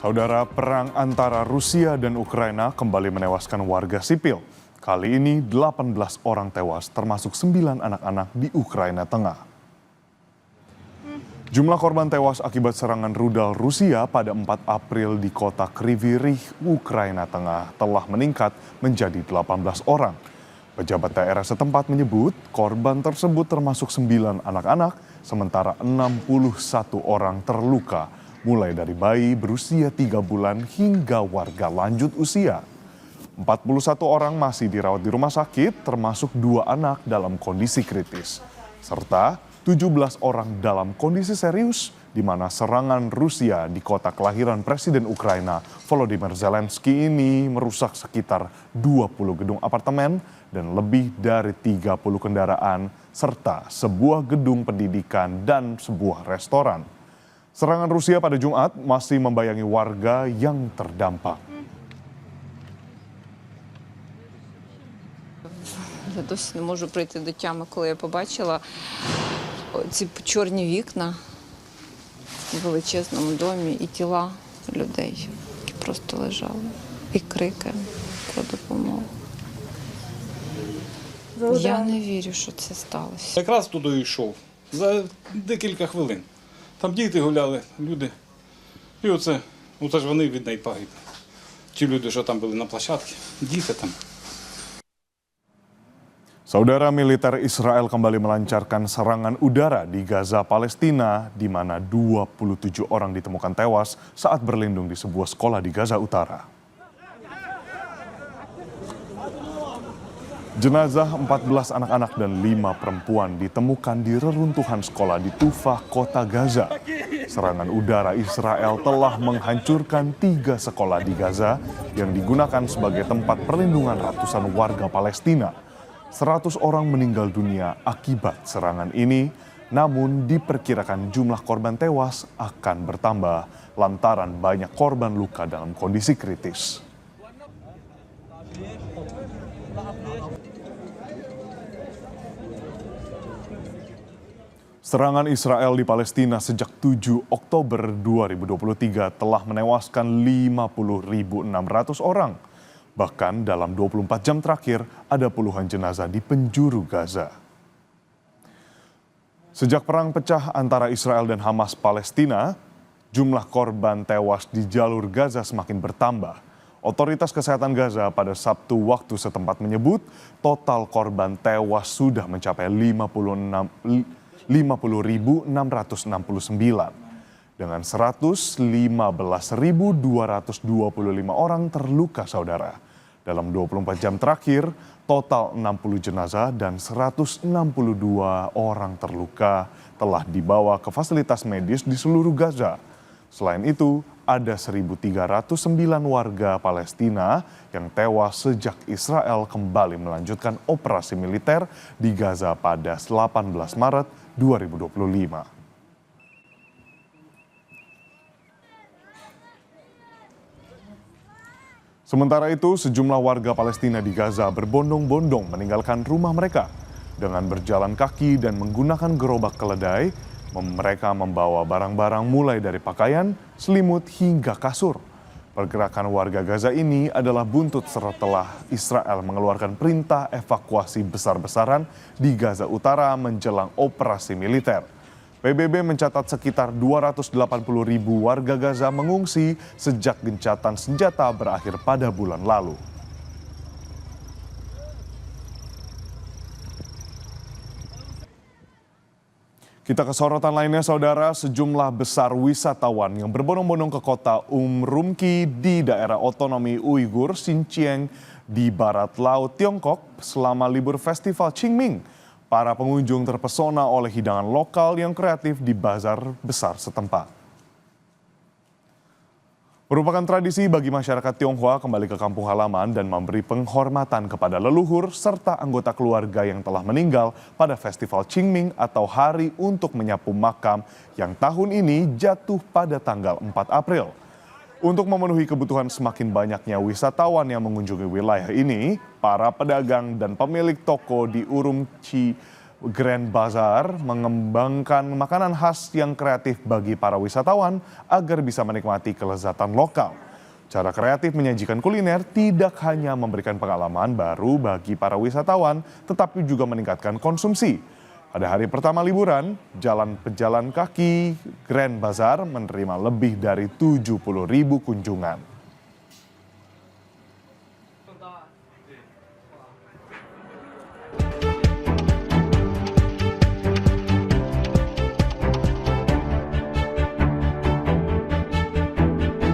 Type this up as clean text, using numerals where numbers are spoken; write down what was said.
Saudara, perang antara Rusia dan Ukraina kembali menewaskan warga sipil. Kali ini 18 orang tewas termasuk 9 anak-anak di Ukraina Tengah. Jumlah korban tewas akibat serangan rudal Rusia pada 4 April di kota Kryvyi Rih, Ukraina Tengah telah meningkat menjadi 18 orang. Pejabat daerah setempat menyebut korban tersebut termasuk 9 anak-anak, sementara 61 orang terluka, mulai dari bayi berusia 3 bulan hingga warga lanjut usia. 41 orang masih dirawat di rumah sakit, termasuk 2 anak dalam kondisi kritis, serta 17 orang dalam kondisi serius, di mana serangan Rusia di kota kelahiran Presiden Ukraina Volodymyr Zelensky ini merusak sekitar 20 gedung apartemen dan lebih dari 30 kendaraan, serta sebuah gedung pendidikan dan sebuah restoran. Serangan Rusia pada Jumat masih membayangi warga yang terdampak. Я досі не можу прийти до тями, коли я побачила ці чорні вікна в величезному домі і тіла людей, які просто лежали, і крики про допомогу. Я не вірю, що це сталося. Якраз туди йшов за декілька хвилин. Там діти гуляли, люди. І оце ж вони від неї погибли. Ті люди, що там були на площадці, діти там. Saudara, militer Israel kembali melancarkan serangan udara di Gaza, Palestina, di mana 27 orang ditemukan tewas saat berlindung di sebuah sekolah di Gaza Utara. Jenazah 14 anak-anak dan 5 perempuan ditemukan di reruntuhan sekolah di Tufah, kota Gaza. Serangan udara Israel telah menghancurkan 3 sekolah di Gaza yang digunakan sebagai tempat perlindungan ratusan warga Palestina. 100 orang meninggal dunia akibat serangan ini, namun diperkirakan jumlah korban tewas akan bertambah lantaran banyak korban luka dalam kondisi kritis. Serangan Israel di Palestina sejak 7 Oktober 2023 telah menewaskan 50.600 orang. Bahkan dalam 24 jam terakhir ada puluhan jenazah di penjuru Gaza. Sejak perang pecah antara Israel dan Hamas Palestina, jumlah korban tewas di jalur Gaza semakin bertambah. Otoritas Kesehatan Gaza pada Sabtu waktu setempat menyebut total korban tewas sudah mencapai 50.669 dengan 115.225 orang terluka, saudara. Dalam 24 jam terakhir, total 60 jenazah dan 162 orang terluka telah dibawa ke fasilitas medis di seluruh Gaza. Selain itu, ada 1.309 warga Palestina yang tewas sejak Israel kembali melanjutkan operasi militer di Gaza pada 18 Maret 2025. Sementara itu, sejumlah warga Palestina di Gaza berbondong-bondong meninggalkan rumah mereka. Dengan berjalan kaki dan menggunakan gerobak keledai, mereka membawa barang-barang mulai dari pakaian, selimut, hingga kasur. Pergerakan warga Gaza ini adalah buntut setelah Israel mengeluarkan perintah evakuasi besar-besaran di Gaza Utara menjelang operasi militer. PBB mencatat sekitar 280.000 warga Gaza mengungsi sejak gencatan senjata berakhir pada bulan lalu. Kita ke sorotan lainnya, saudara. Sejumlah besar wisatawan yang berbondong-bondong ke kota Urumqi di daerah otonomi Uighur, Xinjiang di barat laut Tiongkok selama libur festival Qingming. Para pengunjung terpesona oleh hidangan lokal yang kreatif di bazar besar setempat. Merupakan tradisi bagi masyarakat Tionghoa kembali ke kampung halaman dan memberi penghormatan kepada leluhur serta anggota keluarga yang telah meninggal pada festival Qingming atau hari untuk menyapu makam yang tahun ini jatuh pada tanggal 4 April. Untuk memenuhi kebutuhan semakin banyaknya wisatawan yang mengunjungi wilayah ini, para pedagang dan pemilik toko di Urumqi Grand Bazaar mengembangkan makanan khas yang kreatif bagi para wisatawan agar bisa menikmati kelezatan lokal. Cara kreatif menyajikan kuliner tidak hanya memberikan pengalaman baru bagi para wisatawan, tetapi juga meningkatkan konsumsi. Pada hari pertama liburan, jalan pejalan kaki Grand Bazaar menerima lebih dari 70.000 kunjungan.